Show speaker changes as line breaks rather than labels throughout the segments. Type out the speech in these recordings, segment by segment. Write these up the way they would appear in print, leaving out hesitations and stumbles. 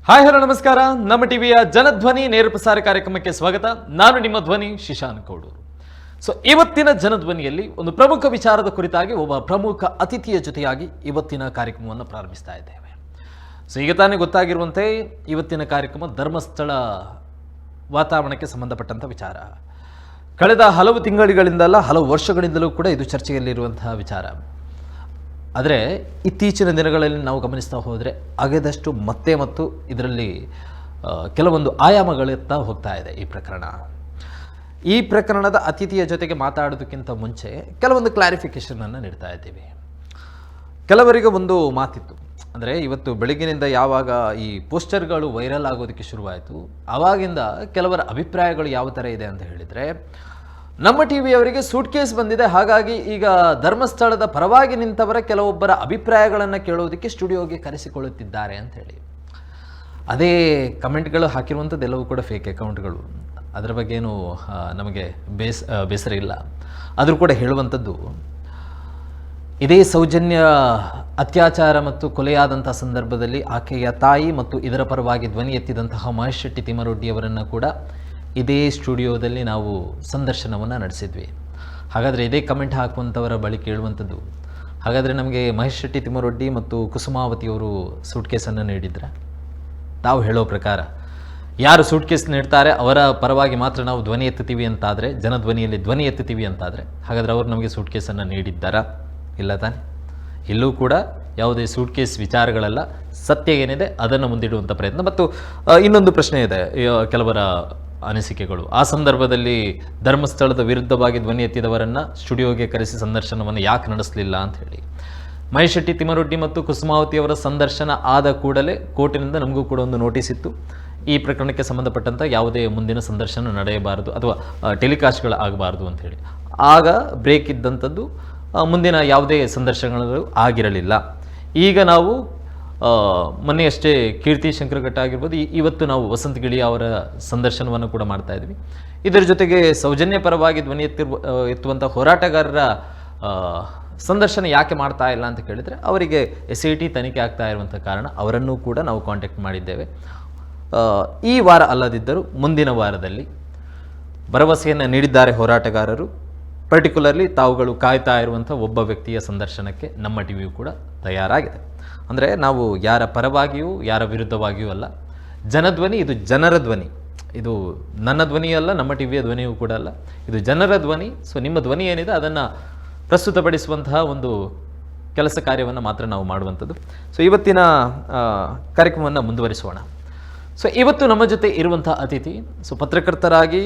Hi hello ನಮಸ್ಕಾರ. ನಮ್ಮ ಟಿವಿಯ ಜನಧ್ವನಿ ನೇರ ಪ್ರಸಾರ ಕಾರ್ಯಕ್ರಮಕ್ಕೆ ಸ್ವಾಗತ. ನಾನು ನಿಮ್ಮ ಧ್ವನಿ ಶಿಶಾಂಕ್ ಕೌಡೂರು. ಸೊ ಇವತ್ತಿನ ಜನಧ್ವನಿಯಲ್ಲಿ ಒಂದು ಪ್ರಮುಖ ವಿಚಾರದ ಕುರಿತಾಗಿ ಒಬ್ಬ ಪ್ರಮುಖ ಅತಿಥಿಯ ಜೊತೆಯಾಗಿ ಇವತ್ತಿನ ಕಾರ್ಯಕ್ರಮವನ್ನು ಪ್ರಾರಂಭಿಸ್ತಾ ಇದ್ದೇವೆ. ಸೊ ಈಗ ತಾನೇ ಗೊತ್ತಾಗಿರುವಂತೆ ಇವತ್ತಿನ ಕಾರ್ಯಕ್ರಮ ಧರ್ಮಸ್ಥಳ ವಾತಾವರಣಕ್ಕೆ ಸಂಬಂಧಪಟ್ಟಂಥ ವಿಚಾರ. ಕಳೆದ ಹಲವು ತಿಂಗಳುಗಳಿಂದಲ್ಲ, ಹಲವು ವರ್ಷಗಳಿಂದಲೂ ಕೂಡ ಇದು ಚರ್ಚೆಯಲ್ಲಿರುವಂತಹ ವಿಚಾರ. ಆದರೆ ಇತ್ತೀಚಿನ ದಿನಗಳಲ್ಲಿ ನಾವು ಗಮನಿಸ್ತಾ ಹೋದರೆ ಅಗೆದಷ್ಟು ಮತ್ತೆ ಮತ್ತು ಇದರಲ್ಲಿ ಕೆಲವೊಂದು ಆಯಾಮಗಳೆತ್ತಾ ಹೋಗ್ತಾ ಇದೆ ಈ ಪ್ರಕರಣದ ಅತಿಥಿಯ ಜೊತೆಗೆ ಮಾತಾಡೋದಕ್ಕಿಂತ ಮುಂಚೆ ಕೆಲವೊಂದು ಕ್ಲಾರಿಫಿಕೇಷನನ್ನು ನೀಡ್ತಾ ಇದ್ದೀವಿ. ಕೆಲವರಿಗೆ ಒಂದು ಮಾತಿತ್ತು, ಅಂದರೆ ಇವತ್ತು ಬೆಳಗ್ಗಿನಿಂದ ಯಾವಾಗ ಈ ಪೋಸ್ಟರ್ಗಳು ವೈರಲ್ ಆಗೋದಕ್ಕೆ ಶುರುವಾಯಿತು ಆವಾಗಿಂದ ಕೆಲವರ ಅಭಿಪ್ರಾಯಗಳು ಯಾವ ಥರ ಇದೆ ಅಂತ ಹೇಳಿದರೆ, ನಮ್ಮ ಟಿವಿಯವರಿಗೆ ಸೂಟ್ ಕೇಸ್ ಬಂದಿದೆ, ಹಾಗಾಗಿ ಈಗ ಧರ್ಮಸ್ಥಳದ ಪರವಾಗಿ ನಿಂತವರ ಕೆಲವೊಬ್ಬರ ಅಭಿಪ್ರಾಯಗಳನ್ನು ಕೇಳೋದಕ್ಕೆ ಸ್ಟುಡಿಯೋಗೆ ಕರೆಸಿಕೊಳ್ಳುತ್ತಿದ್ದಾರೆ ಅಂತ ಹೇಳಿ. ಅದೇ ಕಮೆಂಟ್ಗಳು ಹಾಕಿರುವಂಥದ್ದೆಲ್ಲವೂ ಕೂಡ ಫೇಕ್ ಅಕೌಂಟ್ಗಳು. ಅದರ ಬಗ್ಗೆ ಏನು ನಮಗೆ ಬೇಸರ ಇಲ್ಲ. ಆದರೂ ಕೂಡ ಹೇಳುವಂಥದ್ದು, ಇದೇ ಸೌಜನ್ಯ ಅತ್ಯಾಚಾರ ಮತ್ತು ಕೊಲೆಯಾದಂಥ ಸಂದರ್ಭದಲ್ಲಿ ಆಕೆಯ ತಾಯಿ ಮತ್ತು ಇದರ ಪರವಾಗಿ ಧ್ವನಿ ಎತ್ತಿದಂತಹ ಮಹೇಶ್ ಶೆಟ್ಟಿ ತಿಮ್ಮರೊಡ್ಡಿಯವರನ್ನು ಕೂಡ ಇದೇ ಸ್ಟುಡಿಯೋದಲ್ಲಿ ನಾವು ಸಂದರ್ಶನವನ್ನು ನಡೆಸಿದ್ವಿ. ಹಾಗಾದರೆ ಇದೇ ಕಮೆಂಟ್ ಹಾಕುವಂಥವರ ಬಳಿ ಕೇಳುವಂಥದ್ದು, ಹಾಗಾದರೆ ನಮಗೆ ಮಹೇಶ್ ಶೆಟ್ಟಿ ತಿಮ್ಮರೊಡ್ಡಿ ಮತ್ತು ಕುಸುಮಾವತಿಯವರು ಸೂಟ್ ಕೇಸನ್ನು ನೀಡಿದ್ರೆ, ನಾವು ಹೇಳೋ ಪ್ರಕಾರ ಯಾರು ಸೂಟ್ ಕೇಸ್ ನೀಡ್ತಾರೆ ಅವರ ಪರವಾಗಿ ಮಾತ್ರ ನಾವು ಧ್ವನಿ ಎತ್ತುತ್ತೀವಿ ಅಂತಾದರೆ, ಜನಧ್ವನಿಯಲ್ಲಿ ಧ್ವನಿ ಎತ್ತುತ್ತೀವಿ ಅಂತಾದರೆ, ಹಾಗಾದರೆ ಅವರು ನಮಗೆ ಸೂಟ್ ಕೇಸನ್ನು ನೀಡಿದ್ದಾರಾ? ಇಲ್ಲ ತಾನೆ. ಇಲ್ಲೂ ಕೂಡ ಯಾವುದೇ ಸೂಟ್ ಕೇಸ್ ವಿಚಾರಗಳೆಲ್ಲ, ಸತ್ಯ ಏನಿದೆ ಅದನ್ನು ಮುಂದಿಡುವಂಥ ಪ್ರಯತ್ನ. ಮತ್ತು ಇನ್ನೊಂದು ಪ್ರಶ್ನೆ ಇದೆ, ಕೆಲವರ ಅನಿಸಿಕೆಗಳು. ಆ ಸಂದರ್ಭದಲ್ಲಿ ಧರ್ಮಸ್ಥಳದ ವಿರುದ್ಧವಾಗಿ ಧ್ವನಿ ಎತ್ತಿದವರನ್ನು ಸ್ಟುಡಿಯೋಗೆ ಕರೆಸಿ ಸಂದರ್ಶನವನ್ನು ಯಾಕೆ ನಡೆಸಲಿಲ್ಲ ಅಂತ ಹೇಳಿ. ಮಹೇಶ್ ಶೆಟ್ಟಿ ತಿಮ್ಮರೊಡ್ಡಿ ಮತ್ತು ಕುಸುಮಾವತಿಯವರ ಸಂದರ್ಶನ ಆದ ಕೂಡಲೇ ಕೋರ್ಟಿನಿಂದ ನಮಗೂ ಕೂಡ ಒಂದು ನೋಟಿಸ್ ಇತ್ತು, ಈ ಪ್ರಕರಣಕ್ಕೆ ಸಂಬಂಧಪಟ್ಟಂಥ ಯಾವುದೇ ಮುಂದಿನ ಸಂದರ್ಶನ ನಡೆಯಬಾರದು ಅಥವಾ ಟೆಲಿಕಾಸ್ಟ್ಗಳು ಆಗಬಾರ್ದು ಅಂಥೇಳಿ. ಆಗ ಬ್ರೇಕ್ ಇದ್ದಂಥದ್ದು, ಮುಂದಿನ ಯಾವುದೇ ಸಂದರ್ಶನಗಳು ಆಗಿರಲಿಲ್ಲ. ಈಗ ನಾವು ಮೊನ್ನೆಯಷ್ಟೇ ಕೀರ್ತಿ ಶಂಕರಘಟ್ಟ ಆಗಿರ್ಬೋದು, ಇವತ್ತು ನಾವು ವಸಂತ ಗಿಳಿ ಅವರ ಸಂದರ್ಶನವನ್ನು ಕೂಡ ಮಾಡ್ತಾ ಇದ್ವಿ. ಇದರ ಜೊತೆಗೆ ಸೌಜನ್ಯ ಪರವಾಗಿ ಧ್ವನಿ ಎತ್ತುವಂಥ ಹೋರಾಟಗಾರರ ಸಂದರ್ಶನ ಯಾಕೆ ಮಾಡ್ತಾ ಇಲ್ಲ ಅಂತ ಕೇಳಿದರೆ, ಅವರಿಗೆ SIT ತನಿಖೆ ಆಗ್ತಾ ಇರುವಂಥ ಕಾರಣ ಅವರನ್ನು ಕೂಡ ನಾವು ಕಾಂಟ್ಯಾಕ್ಟ್ ಮಾಡಿದ್ದೇವೆ. ಈ ವಾರ ಅಲ್ಲದಿದ್ದರೂ ಮುಂದಿನ ವಾರದಲ್ಲಿ ಭರವಸೆಯನ್ನು ನೀಡಿದ್ದಾರೆ ಹೋರಾಟಗಾರರು. ಪರ್ಟಿಕ್ಯುಲರ್ಲಿ ತಾವುಗಳು ಕಾಯ್ತಾ ಇರುವಂಥ ಒಬ್ಬ ವ್ಯಕ್ತಿಯ ಸಂದರ್ಶನಕ್ಕೆ ನಮ್ಮ ಟಿವಿಯು ಕೂಡ ತಯಾರಾಗಿದೆ. ಅಂದರೆ ನಾವು ಯಾರ ಪರವಾಗಿಯೂ ಯಾರ ವಿರುದ್ಧವಾಗಿಯೂ ಅಲ್ಲ. ಜನಧ್ವನಿ ಇದು ಜನರ ಧ್ವನಿ, ಇದು ನನ್ನ ಧ್ವನಿ ಅಲ್ಲ, ನಮ್ಮ ಟಿವಿಯ ಧ್ವನಿಯೂ ಕೂಡ ಅಲ್ಲ, ಇದು ಜನರ ಧ್ವನಿ. ಸೊ ನಿಮ್ಮ ಧ್ವನಿ ಏನಿದೆ ಅದನ್ನು ಪ್ರಸ್ತುತಪಡಿಸುವಂತಹ ಒಂದು ಕೆಲಸ ಕಾರ್ಯವನ್ನು ಮಾತ್ರ ನಾವು ಮಾಡುವಂಥದ್ದು. ಸೊ ಇವತ್ತಿನ ಕಾರ್ಯಕ್ರಮವನ್ನು ಮುಂದುವರಿಸೋಣ. ಸೊ ಇವತ್ತು ನಮ್ಮ ಜೊತೆ ಇರುವಂಥ ಅತಿಥಿ, ಸೊ ಪತ್ರಕರ್ತರಾಗಿ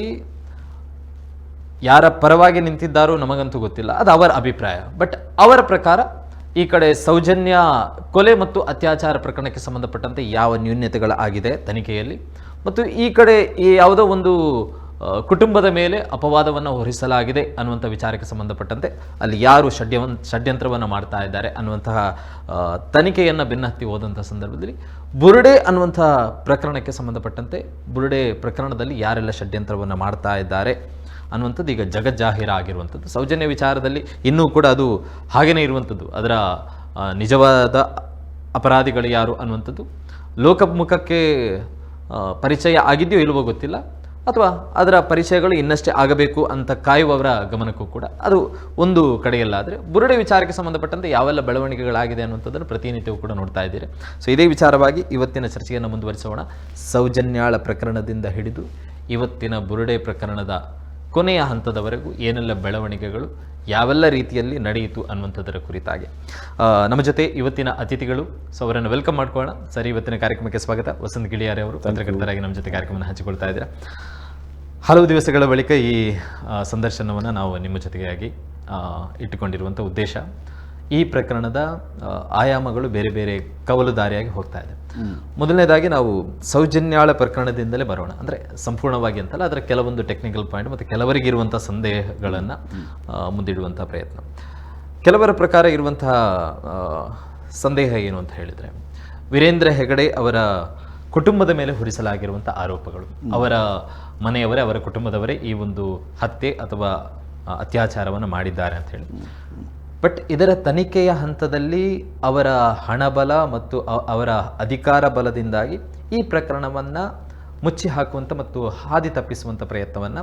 ಯಾರ ಪರವಾಗಿ ನಿಂತಿದ್ದಾರೋ ನಮಗಂತೂ ಗೊತ್ತಿಲ್ಲ, ಅದು ಅವರ ಅಭಿಪ್ರಾಯ. ಬಟ್ ಅವರ ಪ್ರಕಾರ ಈ ಕಡೆ ಸೌಜನ್ಯ ಕೊಲೆ ಮತ್ತು ಅತ್ಯಾಚಾರ ಪ್ರಕರಣಕ್ಕೆ ಸಂಬಂಧಪಟ್ಟಂತೆ ಯಾವ ನ್ಯೂನ್ಯತೆಗಳಾಗಿದೆ ತನಿಖೆಯಲ್ಲಿ, ಮತ್ತು ಈ ಕಡೆ ಈ ಯಾವುದೋ ಒಂದು ಕುಟುಂಬದ ಮೇಲೆ ಅಪವಾದವನ್ನು ಹೊರಿಸಲಾಗಿದೆ ಅನ್ನುವಂಥ ವಿಚಾರಕ್ಕೆ ಸಂಬಂಧಪಟ್ಟಂತೆ ಅಲ್ಲಿ ಯಾರು ಷಡ್ಯಂತ್ರವನ್ನು ಮಾಡ್ತಾ ಇದ್ದಾರೆ ಅನ್ನುವಂತಹ ತನಿಖೆಯನ್ನು ಬೆನ್ನತ್ತಿ ಹೋದಂಥ ಸಂದರ್ಭದಲ್ಲಿ ಬುರುಡೆ ಅನ್ನುವಂಥ ಪ್ರಕರಣಕ್ಕೆ ಸಂಬಂಧಪಟ್ಟಂತೆ ಬುರುಡೆ ಪ್ರಕರಣದಲ್ಲಿ ಯಾರೆಲ್ಲ ಷಡ್ಯಂತ್ರವನ್ನು ಮಾಡ್ತಾ ಇದ್ದಾರೆ ಅನ್ನುವಂಥದ್ದು ಈಗ ಜಗಜ್ಜಾಹೀರ ಆಗಿರುವಂಥದ್ದು. ಸೌಜನ್ಯ ವಿಚಾರದಲ್ಲಿ ಇನ್ನೂ ಕೂಡ ಅದು ಹಾಗೇ ಇರುವಂಥದ್ದು. ಅದರ ನಿಜವಾದ ಅಪರಾಧಿಗಳು ಯಾರು ಅನ್ನುವಂಥದ್ದು ಲೋಕಮುಖಕ್ಕೆ ಪರಿಚಯ ಆಗಿದೆಯೋ ಇಲ್ಲವೋ ಗೊತ್ತಿಲ್ಲ, ಅಥವಾ ಅದರ ಪರಿಚಯಗಳು ಇನ್ನಷ್ಟೇ ಆಗಬೇಕು ಅಂತ ಕಾಯುವವರ ಗಮನಕ್ಕೂ ಕೂಡ ಅದು ಒಂದು ಕಡೆಯಲ್ಲಾದರೆ, ಬುರುಡೆ ವಿಚಾರಕ್ಕೆ ಸಂಬಂಧಪಟ್ಟಂತೆ ಯಾವೆಲ್ಲ ಬೆಳವಣಿಗೆಗಳಾಗಿದೆ ಅನ್ನುವಂಥದ್ದನ್ನು ಪ್ರತಿನಿತ್ಯವೂ ಕೂಡ ನೋಡ್ತಾ ಇದ್ದೀರಿ. ಸೊ ಇದೇ ವಿಚಾರವಾಗಿ ಇವತ್ತಿನ ಚರ್ಚೆಯನ್ನು ಮುಂದುವರಿಸೋಣ. ಸೌಜನ್ಯಾಳ ಪ್ರಕರಣದಿಂದ ಹಿಡಿದು ಇವತ್ತಿನ ಬುರುಡೆ ಪ್ರಕರಣದ ಕೊನೆಯ ಹಂತದವರೆಗೂ ಏನೆಲ್ಲ ಬೆಳವಣಿಗೆಗಳು ಯಾವೆಲ್ಲ ರೀತಿಯಲ್ಲಿ ನಡೆಯಿತು ಅನ್ನುವಂಥದ್ದರ ಕುರಿತಾಗಿ ನಮ್ಮ ಜೊತೆ ಇವತ್ತಿನ ಅತಿಥಿಗಳು. ಸೊ ಅವರನ್ನು ವೆಲ್ಕಮ್ ಮಾಡ್ಕೊಳ್ಳೋಣ. ಸರಿ, ಇವತ್ತಿನ ಕಾರ್ಯಕ್ರಮಕ್ಕೆ ಸ್ವಾಗತ. ವಸಂತ ಗಿಳಿಯಾರೆ ಅವರು ಪತ್ರಕರ್ತರಾಗಿ ನಮ್ಮ ಜೊತೆ ಕಾರ್ಯಕ್ರಮವನ್ನು ಹಂಚಿಕೊಳ್ತಾ ಇದ್ದೀರಾ. ಹಲವು ದಿವಸಗಳ ಬಳಿಕ ಈ ಸಂದರ್ಶನವನ್ನು ನಾವು ನಿಮ್ಮ ಜೊತೆಗಾಗಿ ಇಟ್ಟುಕೊಂಡಿರುವಂಥ ಉದ್ದೇಶ, ಈ ಪ್ರಕರಣದ ಆಯಾಮಗಳು ಬೇರೆ ಬೇರೆ ಕವಲು ದಾರಿಯಾಗಿ ಹೋಗ್ತಾ ಇದೆ. ಮೊದಲನೇದಾಗಿ ನಾವು ಸೌಜನ್ಯಾಳ ಪ್ರಕರಣದಿಂದಲೇ ಬರೋಣ. ಅಂದರೆ ಸಂಪೂರ್ಣವಾಗಿ ಅಂತಲ್ಲ, ಅದರ ಕೆಲವೊಂದು ಟೆಕ್ನಿಕಲ್ ಪಾಯಿಂಟ್ ಮತ್ತು ಕೆಲವರಿಗಿರುವಂಥ ಸಂದೇಹಗಳನ್ನು ಮುಂದಿಡುವಂಥ ಪ್ರಯತ್ನ. ಕೆಲವರ ಪ್ರಕಾರ ಇರುವಂತಹ ಸಂದೇಹ ಏನು ಅಂತ ಹೇಳಿದರೆ, ವೀರೇಂದ್ರ ಹೆಗಡೆ ಅವರ ಕುಟುಂಬದ ಮೇಲೆ ಹೊರಿಸಲಾಗಿರುವಂಥ ಆರೋಪಗಳು, ಅವರ ಮನೆಯವರೇ, ಅವರ ಕುಟುಂಬದವರೇ ಈ ಒಂದು ಹತ್ಯೆ ಅಥವಾ ಅತ್ಯಾಚಾರವನ್ನು ಮಾಡಿದ್ದಾರೆ ಅಂತ ಹೇಳಿ. ಬಟ್ ಇದರ ತನಿಖೆಯ ಹಂತದಲ್ಲಿ ಅವರ ಹಣಬಲ ಮತ್ತು ಅವರ ಅಧಿಕಾರ ಬಲದಿಂದಾಗಿ ಈ ಪ್ರಕರಣವನ್ನು ಮುಚ್ಚಿ ಹಾಕುವಂಥ ಮತ್ತು ಹಾದಿ ತಪ್ಪಿಸುವಂಥ ಪ್ರಯತ್ನವನ್ನು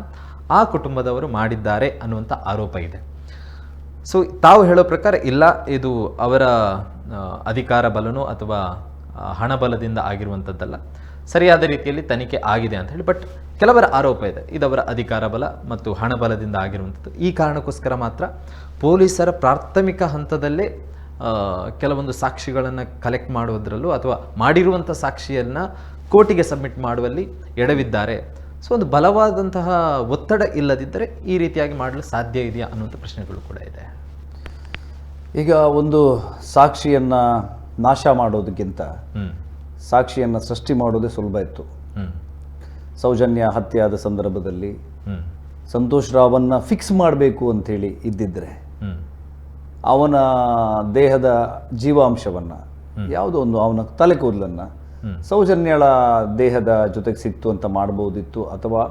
ಆ ಕುಟುಂಬದವರು ಮಾಡಿದ್ದಾರೆ ಅನ್ನುವಂಥ ಆರೋಪ ಇದೆ. ಸೊ ತಾವು ಹೇಳೋ ಪ್ರಕಾರ ಇಲ್ಲ, ಇದು ಅವರ ಅಧಿಕಾರ ಬಲನೋ ಅಥವಾ ಹಣಬಲದಿಂದ ಆಗಿರುವಂಥದ್ದಲ್ಲ, ಸರಿಯಾದ ರೀತಿಯಲ್ಲಿ ತನಿಖೆ ಆಗಿದೆ ಅಂತ ಹೇಳಿ. ಬಟ್ ಕೆಲವರ ಆರೋಪ ಇದೆ ಇದವರ ಅಧಿಕಾರ ಬಲ ಮತ್ತು ಹಣಬಲದಿಂದ ಆಗಿರುವಂಥದ್ದು. ಈ ಕಾರಣಕ್ಕೋಸ್ಕರ ಮಾತ್ರ ಪೊಲೀಸರ ಪ್ರಾಥಮಿಕ ಹಂತದಲ್ಲೇ ಕೆಲವೊಂದು ಸಾಕ್ಷಿಗಳನ್ನು ಕಲೆಕ್ಟ್ ಮಾಡುವುದರಲ್ಲೂ ಅಥವಾ ಮಾಡಿರುವಂಥ ಸಾಕ್ಷಿಯನ್ನು ಕೋರ್ಟಿಗೆ ಸಬ್ಮಿಟ್ ಮಾಡುವಲ್ಲಿ ಎಡವಿದ್ದಾರೆ. ಸೊ ಒಂದು ಬಲವಾದಂತಹ ಒತ್ತಡ ಇಲ್ಲದಿದ್ದರೆ ಈ ರೀತಿಯಾಗಿ ಮಾಡಲು ಸಾಧ್ಯ ಇದೆಯಾ ಅನ್ನುವಂಥ ಪ್ರಶ್ನೆಗಳು ಕೂಡ ಇದೆ.
ಈಗ ಒಂದು ಸಾಕ್ಷಿಯನ್ನು ನಾಶ ಮಾಡೋದಕ್ಕಿಂತ ಸಾಕ್ಷಿಯನ್ನು ಸೃಷ್ಟಿ ಮಾಡೋದೇ ಸುಲಭ ಇತ್ತು. ಸೌಜನ್ಯ ಹತ್ಯೆಯಾದ ಸಂದರ್ಭದಲ್ಲಿ ಸಂತೋಷ್ ರಾವನ್ನ ಫಿಕ್ಸ್ ಮಾಡಬೇಕು ಅಂಥೇಳಿ ಇದ್ದಿದ್ರೆ ಅವನ ದೇಹದ ಜೀವಾಂಶವನ್ನು ಯಾವುದೋ ಒಂದು ಅವನ ತಲೆ ಕೂದಲನ್ನು ಸೌಜನ್ಯಳ ದೇಹದ ಜೊತೆಗೆ ಸಿಕ್ತು ಅಂತ ಮಾಡ್ಬೋದಿತ್ತು. ಅಥವಾ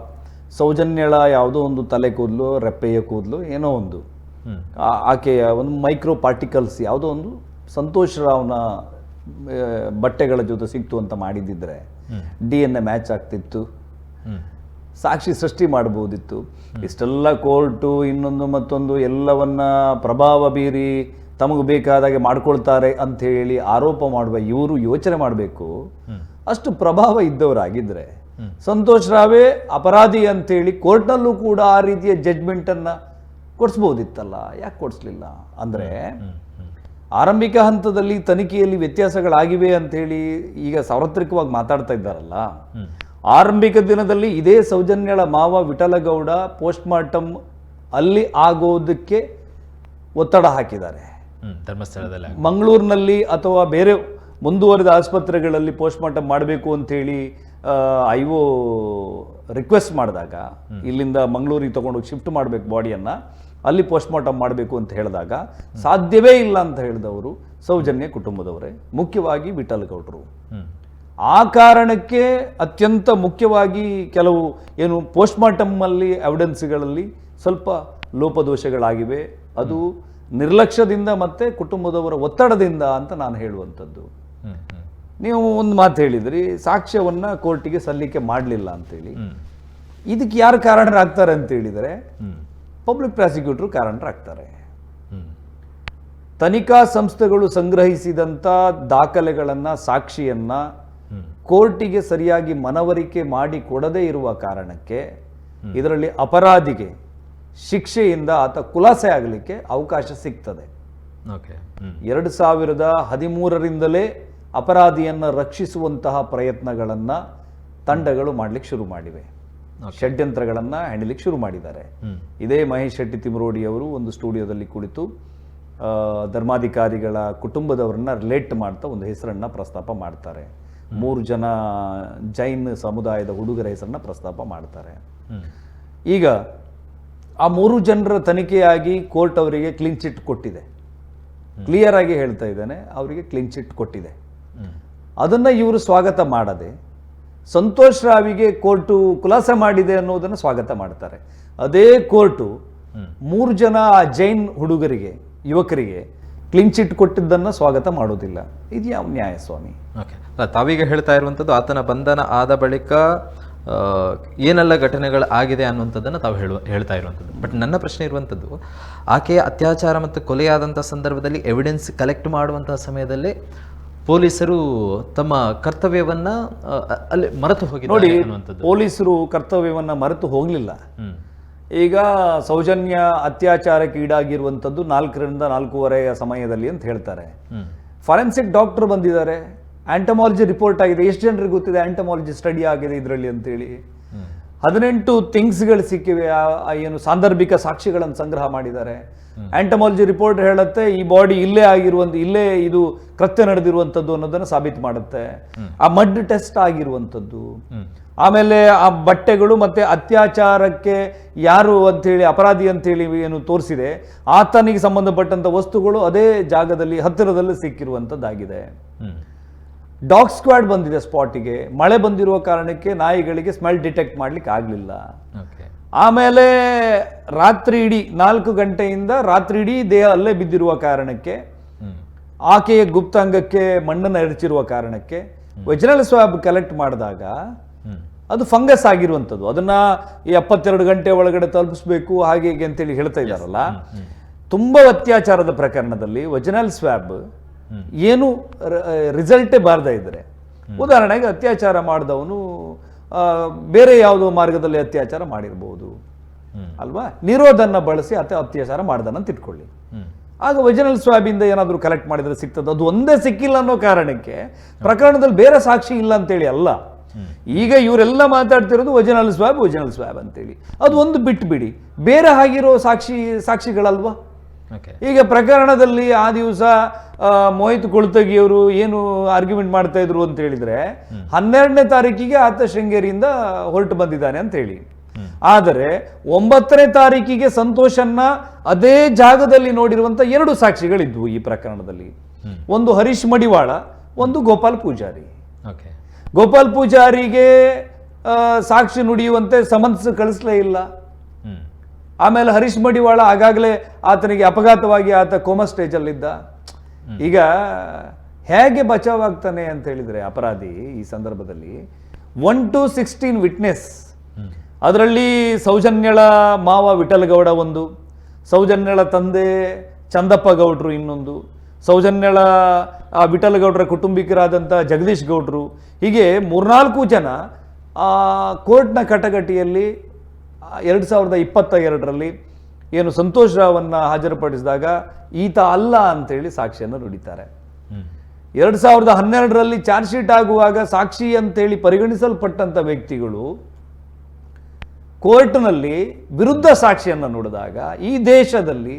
ಸೌಜನ್ಯಳ ಯಾವುದೋ ಒಂದು ತಲೆ ಕೂದಲು, ರೆಪ್ಪೆಯ ಕೂದಲು, ಏನೋ ಒಂದು ಆಕೆಯ ಒಂದು ಮೈಕ್ರೋ ಪಾರ್ಟಿಕಲ್ಸ್ ಯಾವುದೋ ಒಂದು ಸಂತೋಷ್ ರಾವ್ನ ಬಟ್ಟೆಗಳ ಜೊತೆ ಸಿಕ್ತು ಅಂತ ಮಾಡಿದ್ದಿದ್ರೆ DNA ಮ್ಯಾಚ್ ಆಗ್ತಿತ್ತು, ಸಾಕ್ಷಿ ಸೃಷ್ಟಿ ಮಾಡ್ಬೋದಿತ್ತು. ಇಷ್ಟೆಲ್ಲ ಕೋರ್ಟು ಇನ್ನೊಂದು ಮತ್ತೊಂದು ಎಲ್ಲವನ್ನ ಪ್ರಭಾವ ಬೀರಿ ತಮಗೆ ಬೇಕಾದಾಗೆ ಮಾಡ್ಕೊಳ್ತಾರೆ ಅಂಥೇಳಿ ಆರೋಪ ಮಾಡುವ ಇವರು ಯೋಚನೆ ಮಾಡಬೇಕು. ಅಷ್ಟು ಪ್ರಭಾವ ಇದ್ದವರಾಗಿದ್ದರೆ ಸಂತೋಷ್ ರಾವೇ ಅಪರಾಧಿ ಅಂಥೇಳಿ ಕೋರ್ಟ್ನಲ್ಲೂ ಕೂಡ ಆ ರೀತಿಯ ಜಡ್ಜ್ಮೆಂಟನ್ನು ಕೊಡಿಸ್ಬೋದಿತ್ತಲ್ಲ, ಯಾಕೆ ಕೊಡಿಸ್ಲಿಲ್ಲ? ಅಂದರೆ ಆರಂಭಿಕ ಹಂತದಲ್ಲಿ ತನಿಖೆಯಲ್ಲಿ ವ್ಯತ್ಯಾಸಗಳಾಗಿವೆ ಅಂಥೇಳಿ ಈಗ ಸಾರ್ವತ್ರಿಕವಾಗಿ ಮಾತಾಡ್ತಾ ಇದ್ದಾರಲ್ಲ, ಆರಂಭಿಕ ದಿನದಲ್ಲಿ ಇದೇ ಸೌಜನ್ಯಳ ಮಾವ ವಿಠಲಗೌಡ ಪೋಸ್ಟ್ ಮಾರ್ಟಮ್ ಅಲ್ಲಿ ಆಗೋದಕ್ಕೆ ಒತ್ತಡ ಹಾಕಿದ್ದಾರೆ.
ಧರ್ಮಸ್ಥಳದಲ್ಲಿ,
ಮಂಗಳೂರಿನಲ್ಲಿ ಅಥವಾ ಬೇರೆ ಮುಂದುವರಿದ ಆಸ್ಪತ್ರೆಗಳಲ್ಲಿ ಪೋಸ್ಟ್ ಮಾರ್ಟಮ್ ಮಾಡಬೇಕು ಅಂಥೇಳಿ ಐಒ ರಿಕ್ವೆಸ್ಟ್ ಮಾಡಿದಾಗ, ಇಲ್ಲಿಂದ ಮಂಗಳೂರಿಗೆ ತಗೊಂಡೋಗಿ ಶಿಫ್ಟ್ ಮಾಡಬೇಕು ಬಾಡಿಯನ್ನು, ಅಲ್ಲಿ ಪೋಸ್ಟ್ ಮಾರ್ಟಮ್ ಮಾಡಬೇಕು ಅಂತ ಹೇಳಿದಾಗ ಸಾಧ್ಯವೇ ಇಲ್ಲ ಅಂತ ಹೇಳಿದವರು ಸೌಜನ್ಯ ಕುಟುಂಬದವರೇ, ಮುಖ್ಯವಾಗಿ ವಿಠಲಗೌಡರು. ಆ ಕಾರಣಕ್ಕೆ ಅತ್ಯಂತ ಮುಖ್ಯವಾಗಿ ಕೆಲವು ಏನು ಪೋಸ್ಟ್ ಮಾರ್ಟಮಲ್ಲಿ ಎವಿಡೆನ್ಸ್ಗಳಲ್ಲಿ ಸ್ವಲ್ಪ ಲೋಪದೋಷಗಳಾಗಿವೆ. ಅದು ನಿರ್ಲಕ್ಷ್ಯದಿಂದ ಮತ್ತು ಕುಟುಂಬದವರ ಒತ್ತಡದಿಂದ ಅಂತ ನಾನು ಹೇಳುವಂಥದ್ದು. ನೀವು ಒಂದು ಮಾತು ಹೇಳಿದ್ರಿ, ಸಾಕ್ಷ್ಯವನ್ನು ಕೋರ್ಟಿಗೆ ಸಲ್ಲಿಕೆ ಮಾಡಲಿಲ್ಲ ಅಂತೇಳಿ. ಇದಕ್ಕೆ ಯಾರು ಕಾರಣರಾಗ್ತಾರೆ ಅಂತ ಹೇಳಿದರೆ ಪಬ್ಲಿಕ್ ಪ್ರಾಸಿಕ್ಯೂಟರ್ ಕಾರಣರಾಗ್ತಾರೆ. ತನಿಖಾ ಸಂಸ್ಥೆಗಳು ಸಂಗ್ರಹಿಸಿದಂಥ ದಾಖಲೆಗಳನ್ನು, ಸಾಕ್ಷಿಯನ್ನು ಕೋರ್ಟಿಗೆ ಸರಿಯಾಗಿ ಮನವರಿಕೆ ಮಾಡಿ ಕೊಡದೇ ಇರುವ ಕಾರಣಕ್ಕೆ ಇದರಲ್ಲಿ ಅಪರಾಧಿಗೆ ಶಿಕ್ಷೆಯಿಂದ ಆತ ಖುಲಾಸೆ ಆಗಲಿಕ್ಕೆ ಅವಕಾಶ ಸಿಗ್ತದೆ. 2013ರಿಂದಲೇ ಅಪರಾಧಿಯನ್ನು ರಕ್ಷಿಸುವಂತಹ ಪ್ರಯತ್ನಗಳನ್ನು ತಂಡಗಳು ಮಾಡಲಿಕ್ಕೆ ಶುರು ಮಾಡಿವೆ, ಷಡ್ಯಂತ್ರಗಳನ್ನು ಹೆಣಲಿಕ್ಕೆ ಶುರು ಮಾಡಿದ್ದಾರೆ. ಇದೇ ಮಹೇಶ್ ಶೆಟ್ಟಿ ತಿಮರೋಡಿ ಅವರು ಒಂದು ಸ್ಟುಡಿಯೋದಲ್ಲಿ ಕುಳಿತು ಧರ್ಮಾಧಿಕಾರಿಗಳ ಕುಟುಂಬದವರನ್ನ ರಿಲೇಟ್ ಮಾಡ್ತಾ ಒಂದು ಹೆಸರನ್ನು ಪ್ರಸ್ತಾಪ ಮಾಡ್ತಾರೆ. 3 ಜನ ಜೈನ್ ಸಮುದಾಯದ ಹುಡುಗರ ಹೆಸರನ್ನ ಪ್ರಸ್ತಾಪ ಮಾಡ್ತಾರೆ. ಈಗ ಆ 3 ಜನರ ತನಿಖೆಯಾಗಿ ಕೋರ್ಟ್ ಅವರಿಗೆ ಕ್ಲೀನ್ ಚಿಟ್ ಕೊಟ್ಟಿದೆ. ಕ್ಲಿಯರ್ ಆಗಿ ಹೇಳ್ತಾ ಇದ್ದಾನೆ, ಅವರಿಗೆ ಕ್ಲೀನ್ ಚಿಟ್ ಕೊಟ್ಟಿದೆ. ಅದನ್ನು ಇವರು ಸ್ವಾಗತ ಮಾಡದೆ ಸಂತೋಷ್ ರಾವಿಗೆ ಕೋರ್ಟು ಖುಲಾಸೆ ಮಾಡಿದೆ ಅನ್ನೋದನ್ನು ಸ್ವಾಗತ ಮಾಡ್ತಾರೆ. ಅದೇ ಕೋರ್ಟು 3 ಜನ ಆ ಜೈನ್ ಹುಡುಗರಿಗೆ, ಯುವಕರಿಗೆ ಕ್ಲೀನ್ ಚಿಟ್ ಕೊಟ್ಟಿದ್ದನ್ನು ಸ್ವಾಗತ ಮಾಡೋದಿಲ್ಲ. ಇದು ಯಾವ ನ್ಯಾಯ ಸ್ವಾಮಿ?
ಓಕೆ, ತಾವೀಗ ಹೇಳ್ತಾ ಇರುವಂಥದ್ದು ಆತನ ಬಂಧನ ಆದ ಬಳಿಕ ಏನೆಲ್ಲ ಘಟನೆಗಳು ಆಗಿದೆ ಅನ್ನುವಂಥದ್ದನ್ನು ತಾವು ಹೇಳ್ತಾ ಇರುವಂಥದ್ದು. ಬಟ್ ನನ್ನ ಪ್ರಶ್ನೆ ಇರುವಂಥದ್ದು, ಆಕೆಯ ಅತ್ಯಾಚಾರ ಮತ್ತು ಕೊಲೆಯಾದಂಥ ಸಂದರ್ಭದಲ್ಲಿ ಎವಿಡೆನ್ಸ್ ಕಲೆಕ್ಟ್ ಮಾಡುವಂತಹ ಸಮಯದಲ್ಲೇ ಪೊಲೀಸರು ತಮ್ಮ ಕರ್ತವ್ಯವನ್ನ ಅಲ್ಲಿ ಮರೆತು ಹೋಗಿ
ನೋಡಿ, ಪೊಲೀಸರು ಕರ್ತವ್ಯವನ್ನ ಮರೆತು ಹೋಗಲಿಲ್ಲ. ಈಗ ಸೌಜನ್ಯ ಅತ್ಯಾಚಾರಕ್ಕೆ ಈಡಾಗಿರುವಂಥದ್ದು 4ರಿಂದ 4:15 ಸಮಯದಲ್ಲಿ ಅಂತ ಹೇಳ್ತಾರೆ. ಫಾರೆನ್ಸಿಕ್ ಡಾಕ್ಟರ್ ಬಂದಿದ್ದಾರೆ, ಆಂಟಮಾಲಜಿ ರಿಪೋರ್ಟ್ ಆಗಿದೆ. ಎಷ್ಟು ಜನರಿಗೆ ಗೊತ್ತಿದೆ ಆಂಟಮಾಲಜಿ ಸ್ಟಡಿ ಆಗಿದೆ ಇದರಲ್ಲಿ ಅಂತೇಳಿ? 18 ಥಿಂಗ್ಸ್ಗಳು ಸಿಕ್ಕಿವೆ. ಏನು ಸಾಂದರ್ಭಿಕ ಸಾಕ್ಷಿಗಳನ್ನು ಸಂಗ್ರಹ ಮಾಡಿದ್ದಾರೆ. ಆಂಟಮಾಲಜಿ ರಿಪೋರ್ಟ್ ಹೇಳುತ್ತೆ ಈ ಬಾಡಿ ಇಲ್ಲೇ ಇದು ಕೃತ್ಯ ನಡೆದಿರುವಂಥದ್ದು ಅನ್ನೋದನ್ನು ಸಾಬೀತು ಮಾಡುತ್ತೆ. ಆ ಮಡ್ ಟೆಸ್ಟ್ ಆಗಿರುವಂಥದ್ದು, ಆಮೇಲೆ ಆ ಬಟ್ಟೆಗಳು ಮತ್ತೆ ಅತ್ಯಾಚಾರಕ್ಕೆ ಯಾರು ಅಂಥೇಳಿ ಅಪರಾಧಿ ಅಂತೇಳಿ ಏನು ತೋರಿಸಿದೆ, ಆತನಿಗೆ ಸಂಬಂಧಪಟ್ಟಂಥ ವಸ್ತುಗಳು ಅದೇ ಜಾಗದಲ್ಲಿ ಹತ್ತಿರದಲ್ಲಿ ಸಿಕ್ಕಿರುವಂಥದ್ದಾಗಿದೆ. ಡಾಗ್ ಸ್ಕ್ವಾಡ್ ಬಂದಿದೆ ಸ್ಪಾಟಿಗೆ. ಮಳೆ ಬಂದಿರುವ ಕಾರಣಕ್ಕೆ ನಾಯಿಗಳಿಗೆ ಸ್ಮೆಲ್ ಡಿಟೆಕ್ಟ್ ಮಾಡ್ಲಿಕ್ಕೆ ಆಗಲಿಲ್ಲ. ಆಮೇಲೆ ರಾತ್ರಿ ಇಡೀ 4 ಗಂಟೆಯಿಂದ ರಾತ್ರಿ ಇಡೀ ದೇಹ ಅಲ್ಲೇ ಬಿದ್ದಿರುವ ಕಾರಣಕ್ಕೆ, ಆಕೆಯ ಗುಪ್ತಾಂಗಕ್ಕೆ ಮಣ್ಣನ್ನು ಎರಚಿರುವ ಕಾರಣಕ್ಕೆ ವೆಜನಲ್ ಸ್ವಾಬ್ ಕಲೆಕ್ಟ್ ಮಾಡಿದಾಗ ಅದು ಫಂಗಸ್ ಆಗಿರುವಂಥದ್ದು. ಅದನ್ನ ಈ 72 ಗಂಟೆ ಒಳಗಡೆ ತಲುಪಿಸ್ಬೇಕು ಹಾಗೆ ಹೀಗೆ ಅಂತೇಳಿ ಹೇಳ್ತಾ ಇದ್ದಾರಲ್ಲ. ತುಂಬ ಅತ್ಯಾಚಾರದ ಪ್ರಕರಣದಲ್ಲಿ ವೆಜನಲ್ ಸ್ವಾಬ್ ಏನು ರಿಸಲ್ಟೇ ಬಾರದೇ ಇದ್ರೆ, ಉದಾಹರಣೆಗೆ ಅತ್ಯಾಚಾರ ಮಾಡಿದವನು ಬೇರೆ ಯಾವುದೋ ಮಾರ್ಗದಲ್ಲಿ ಅತ್ಯಾಚಾರ ಮಾಡಿರ್ಬೋದು ಅಲ್ವಾ, ನಿರೋಧನ ಬಳಸಿ ಅತ್ಯಾಚಾರ ಮಾಡ್ದಾನಂತ ಇಟ್ಕೊಳ್ಳಿ. ಆಗ ವೆಜನಲ್ ಸ್ವಾಬಿಂದ ಏನಾದರೂ ಕಲೆಕ್ಟ್ ಮಾಡಿದ್ರೆ ಸಿಗ್ತದೆ. ಅದು ಒಂದೇ ಸಿಕ್ಕಿಲ್ಲ ಅನ್ನೋ ಕಾರಣಕ್ಕೆ ಪ್ರಕರಣದಲ್ಲಿ ಬೇರೆ ಸಾಕ್ಷಿ ಇಲ್ಲ ಅಂತೇಳಿ ಅಲ್ಲ. ಈಗ ಇವರೆಲ್ಲ ಮಾತಾಡ್ತಿರೋದು ವೆಜನಲ್ ಸ್ವಾಬ್ ಅಂತೇಳಿ. ಅದು ಒಂದು ಬಿಟ್ಟು ಬಿಡಿ, ಬೇರೆ ಆಗಿರೋ ಸಾಕ್ಷಿಗಳಲ್ವಾ. ಈಗ ಪ್ರಕರಣದಲ್ಲಿ ಆ ದಿವಸ ಮೋಹಿತ್ ಕುಳ್ತಗಿಯವರು ಏನು ಆರ್ಗ್ಯುಮೆಂಟ್ ಮಾಡ್ತಾ ಇದ್ರು ಅಂತ ಹೇಳಿದ್ರೆ, 12ನೇ ತಾರೀಕಿಗೆ ಆತ ಶೃಂಗೇರಿಯಿಂದ ಹೊರಟು ಬಂದಿದ್ದಾನೆ ಅಂತ ಹೇಳಿ. ಆದರೆ 9ನೇ ತಾರೀಕಿಗೆ ಸಂತೋಷನ್ನ ಅದೇ ಜಾಗದಲ್ಲಿ ನೋಡಿರುವಂತ 2 ಸಾಕ್ಷಿಗಳಿದ್ವು ಈ ಪ್ರಕರಣದಲ್ಲಿ. ಒಂದು ಹರೀಶ್ ಮಡಿವಾಳ, ಒಂದು ಗೋಪಾಲ್ ಪೂಜಾರಿ. ಗೋಪಾಲ್ ಪೂಜಾರಿಗೆ ಸಾಕ್ಷಿ ನುಡಿಯುವಂತೆ ಸಮನ್ಸ್ ಕಳಿಸ್ಲೇ ಇಲ್ಲ. ಆಮೇಲೆ ಹರೀಶ್ ಮಡಿವಾಳ ಆಗಾಗಲೇ ಆತನಿಗೆ ಅಪಘಾತವಾಗಿ ಆತ ಕೋಮಾ ಸ್ಟೇಜಲ್ಲಿದ್ದ. ಈಗ ಹೇಗೆ ಬಚಾವಾಗ್ತಾನೆ ಅಂತ ಹೇಳಿದ್ರೆ ಅಪರಾಧಿ ಈ ಸಂದರ್ಭದಲ್ಲಿ 1 to 16 ವಿಟ್ನೆಸ್, ಅದರಲ್ಲಿ ಸೌಜನ್ಯಳ ಮಾವ ವಿಠಲಗೌಡ ಒಂದು, ಸೌಜನ್ಯಳ ತಂದೆ ಚಂದಪ್ಪ ಗೌಡ್ರು ಇನ್ನೊಂದು, ಸೌಜನ್ಯಳ ವಿಠಲಗೌಡರ ಕುಟುಂಬಿಕರಾದಂಥ ಜಗದೀಶ್ ಗೌಡ್ರು, ಹೀಗೆ 3-4 ಜನ ಕೋರ್ಟ್ನ ಕಟಕಟಿಯಲ್ಲಿ 2022ರಲ್ಲಿ ಏನು ಸಂತೋಷ್ ರಾವನ್ನ ಹಾಜರುಪಡಿಸಿದಾಗ ಈತ ಅಲ್ಲ ಅಂತೇಳಿ ಸಾಕ್ಷಿಯನ್ನು ನುಡಿತಾರೆ. 2012ರಲ್ಲಿ ಚಾರ್ಜ್ ಶೀಟ್ ಆಗುವಾಗ ಸಾಕ್ಷಿ ಅಂತೇಳಿ ಪರಿಗಣಿಸಲ್ಪಟ್ಟಂಥ ವ್ಯಕ್ತಿಗಳು ಕೋರ್ಟ್ನಲ್ಲಿ ವಿರುದ್ಧ ಸಾಕ್ಷಿಯನ್ನು ನುಡಿದಾಗ ಈ ದೇಶದಲ್ಲಿ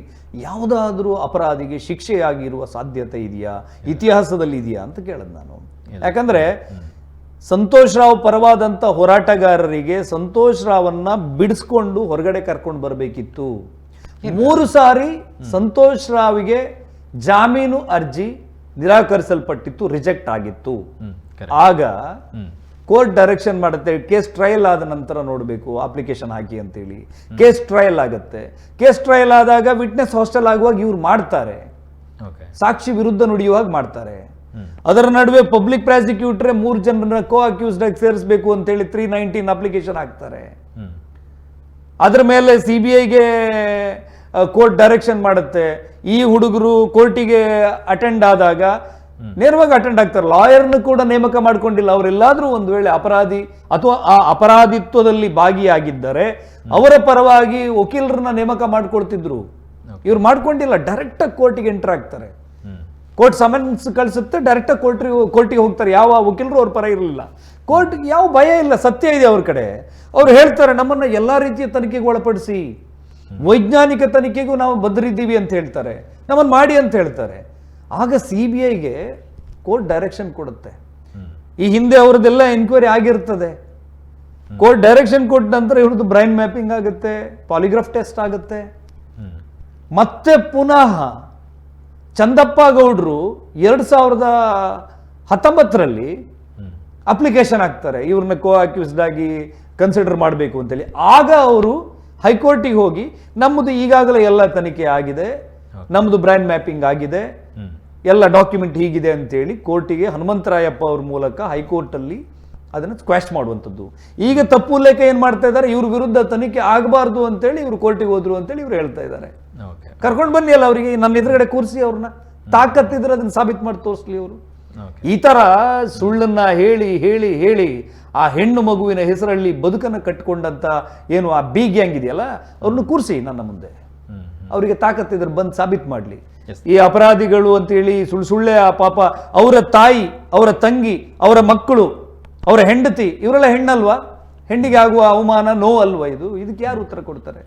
ಯಾವುದಾದ್ರೂ ಅಪರಾಧಿಗೆ ಶಿಕ್ಷೆಯಾಗಿರುವ ಸಾಧ್ಯತೆ ಇದೆಯಾ, ಇತಿಹಾಸದಲ್ಲಿ ಇದೆಯಾ ಅಂತ ಕೇಳದ್ ನಾನು. ಯಾಕಂದ್ರೆ ಸಂತೋಷ್ ರಾವ್ ಪರವಾದಂಥ ಹೋರಾಟಗಾರರಿಗೆ ಸಂತೋಷ್ ರಾವನ್ನ ಬಿಡಿಸ್ಕೊಂಡು ಹೊರಗಡೆ ಕರ್ಕೊಂಡು ಬರಬೇಕಿತ್ತು. 3 ಸಾರಿ ಸಂತೋಷ್ ರಾವ್ಗೆ ಜಾಮೀನು ಅರ್ಜಿ ನಿರಾಕರಿಸಲ್ಪಟ್ಟಿತ್ತು, ರಿಜೆಕ್ಟ್ ಆಗಿತ್ತು. ಆಗ ಕೋರ್ಟ್ ಡೈರೆಕ್ಷನ್ ಮಾಡುತ್ತೆ, ಕೇಸ್ ಟ್ರಯಲ್ ಆದ ನಂತರ ನೋಡಬೇಕು ಅಪ್ಲಿಕೇಶನ್ ಹಾಕಿ ಅಂತೇಳಿ. ಕೇಸ್ ಟ್ರಯಲ್ ಆಗುತ್ತೆ. ಕೇಸ್ ಟ್ರಯಲ್ ಆದಾಗ ವಿಟ್ನೆಸ್ ಹಾಸ್ಟೆಲ್ ಆಗುವಾಗ ಇವ್ರು ಮಾಡ್ತಾರೆ, ಸಾಕ್ಷಿ ವಿರುದ್ಧ ನುಡಿಯುವಾಗ ಮಾಡ್ತಾರೆ. ಅದರ ನಡುವೆ ಪಬ್ಲಿಕ್ ಪ್ರಾಸಿಕ್ಯೂಟರ್ 3 ಜನರನ್ನ ಕೋ ಅಕ್ಯೂಸ್ಡ್ ಆಗಿ ಸೇರಿಸಬೇಕು ಅಂತೇಳಿ 319 ಅಪ್ಲಿಕೇಶನ್ ಹಾಕ್ತಾರೆ. ಅದರ ಮೇಲೆ CBIಗೆ ಕೋರ್ಟ್ ಡೈರೆಕ್ಷನ್ ಮಾಡುತ್ತೆ, ಈ ಹುಡುಗರು ಕೋರ್ಟಿಗೆ ಅಟೆಂಡ್ ಆದಾಗ ನೇರವಾಗಿ ಅಟೆಂಡ್ ಆಗ್ತಾರೆ. ಲಾಯರ್ನ ಕೂಡ ನೇಮಕ ಮಾಡ್ಕೊಂಡಿಲ್ಲ. ಅವರೆಲ್ಲಾದ್ರೂ ಒಂದು ವೇಳೆ ಅಪರಾಧಿ ಅಥವಾ ಆ ಅಪರಾಧಿತ್ವದಲ್ಲಿ ಭಾಗಿಯಾಗಿದ್ದರೆ ಅವರ ಪರವಾಗಿ ವಕೀಲರನ್ನ ನೇಮಕ ಮಾಡ್ಕೊಳ್ತಿದ್ರು. ಇವ್ರು ಮಾಡ್ಕೊಂಡಿಲ್ಲ, ಡೈರೆಕ್ಟಾಗಿ ಕೋರ್ಟಿಗೆ ಎಂಟರ್ ಆಗ್ತಾರೆ. ಕೋರ್ಟ್ ಸಮನ್ಸ್ ಕಳಿಸುತ್ತೆ, ಡೈರೆಕ್ಟಾಗಿ ಕೋರ್ಟಿಗೆ ಹೋಗ್ತಾರೆ. ಯಾವ ವಕೀಲರು ಅವ್ರ ಪರ ಇರಲಿಲ್ಲ. ಕೋರ್ಟ್ಗೆ ಯಾವ ಭಯ ಇಲ್ಲ, ಸತ್ಯ ಇದೆ ಅವ್ರ ಕಡೆ. ಅವ್ರು ಹೇಳ್ತಾರೆ, ನಮ್ಮನ್ನ ಎಲ್ಲಾ ರೀತಿಯ ತನಿಖೆಗೆ ಒಳಪಡಿಸಿ, ವೈಜ್ಞಾನಿಕ ತನಿಖೆಗೂ ನಾವು ಬದ್ಧರಿದ್ದೀವಿ ಅಂತ ಹೇಳ್ತಾರೆ, ನಮ್ಮನ್ನು ಮಾಡಿ ಅಂತ ಹೇಳ್ತಾರೆ. ಆಗ CBIಗೆ ಕೋರ್ಟ್ ಡೈರೆಕ್ಷನ್ ಕೊಡುತ್ತೆ. ಈ ಹಿಂದೆ ಅವರದೆಲ್ಲ ಎನ್ಕ್ವೈರಿ ಆಗಿರ್ತದೆ. ಕೋರ್ಟ್ ಡೈರೆಕ್ಷನ್ ಕೊಟ್ಟ ನಂತರ ಇವ್ರದ್ದು ಬ್ರೈನ್ ಮ್ಯಾಪಿಂಗ್ ಆಗುತ್ತೆ, ಪಾಲಿಗ್ರಾಫ್ ಟೆಸ್ಟ್ ಆಗುತ್ತೆ. ಮತ್ತೆ ಪುನಃ ಚಂದಪ್ಪ ಗೌಡ್ರು 2019ರಲ್ಲಿ ಅಪ್ಲಿಕೇಶನ್ ಹಾಕ್ತಾರೆ, ಇವ್ರನ್ನ ಕೋ ಅಕ್ಯೂಸ್ಡ್ ಆಗಿ ಕನ್ಸಿಡರ್ ಮಾಡಬೇಕು ಅಂತೇಳಿ. ಆಗ ಅವರು ಹೈಕೋರ್ಟಿಗೆ ಹೋಗಿ ನಮ್ಮದು ಈಗಾಗಲೇ ಎಲ್ಲ ತನಿಖೆ ಆಗಿದೆ, ನಮ್ಮದು ಬ್ರೈನ್ ಮ್ಯಾಪಿಂಗ್ ಆಗಿದೆ, ಎಲ್ಲ ಡಾಕ್ಯುಮೆಂಟ್ ಹೀಗಿದೆ ಅಂತೇಳಿ ಕೋರ್ಟಿಗೆ ಹನುಮಂತರಾಯಪ್ಪ ಅವ್ರ ಮೂಲಕ ಹೈಕೋರ್ಟಲ್ಲಿ ಅದನ್ನು ಸ್ಕ್ವಾಶ್ ಮಾಡುವಂಥದ್ದು. ಈಗ ತಪ್ಪು ಉಲ್ಲೇಖ ಏನು ಮಾಡ್ತಾ ಇದ್ದಾರೆ, ಇವ್ರ ವಿರುದ್ಧ ತನಿಖೆ ಆಗಬಾರ್ದು ಅಂತೇಳಿ ಇವರು ಕೋರ್ಟಿಗೆ ಹೋದ್ರು ಅಂತೇಳಿ ಇವ್ರು ಹೇಳ್ತಾ ಇದ್ದಾರೆ. ಕರ್ಕೊಂಡು ಬನ್ನಿ ಅಲ್ಲ ಅವರಿಗೆ, ನನ್ನ ಎದುರುಗಡೆ ಕೂರಿಸಿ ಅವ್ರನ್ನ, ತಾಕತ್ತಿದ್ರೆ ಅದನ್ನ ಸಾಬೀತು ಮಾಡಿ ತೋರಿಸ್ಲಿ ಅವರು. ಈ ತರ ಸುಳ್ಳನ್ನ ಹೇಳಿ ಹೇಳಿ ಹೇಳಿ ಆ ಹೆಣ್ಣು ಮಗುವಿನ ಹೆಸರಲ್ಲಿ ಬದುಕನ್ನು ಕಟ್ಟಿಕೊಂಡಂತ ಏನು ಆ ಬಿ ಗ್ಯಾಂಗ್ ಇದೆಯಲ್ಲ, ಅವ್ರನ್ನ ಕೂರಿಸಿ ನನ್ನ ಮುಂದೆ, ಅವರಿಗೆ ತಾಕತ್ತಿದ್ರೆ ಬಂದು ಸಾಬೀತು ಮಾಡಲಿ. ಈ ಅಪರಾಧಿಗಳು ಅಂತೇಳಿ ಸುಳ್ಳೆ ಆ ಪಾಪ ಅವರ ತಾಯಿ, ಅವರ ತಂಗಿ, ಅವರ ಮಕ್ಕಳು, ಅವರ ಹೆಂಡತಿ, ಇವರೆಲ್ಲ ಹೆಣ್ಣಲ್ವಾ? ಹೆಣ್ಣಿಗೆ ಆಗುವ ಅವಮಾನ ನೋವು ಅಲ್ವಾ ಇದು? ಇದಕ್ಕೆ ಯಾರು ಉತ್ತರ ಕೊಡ್ತಾರೆ?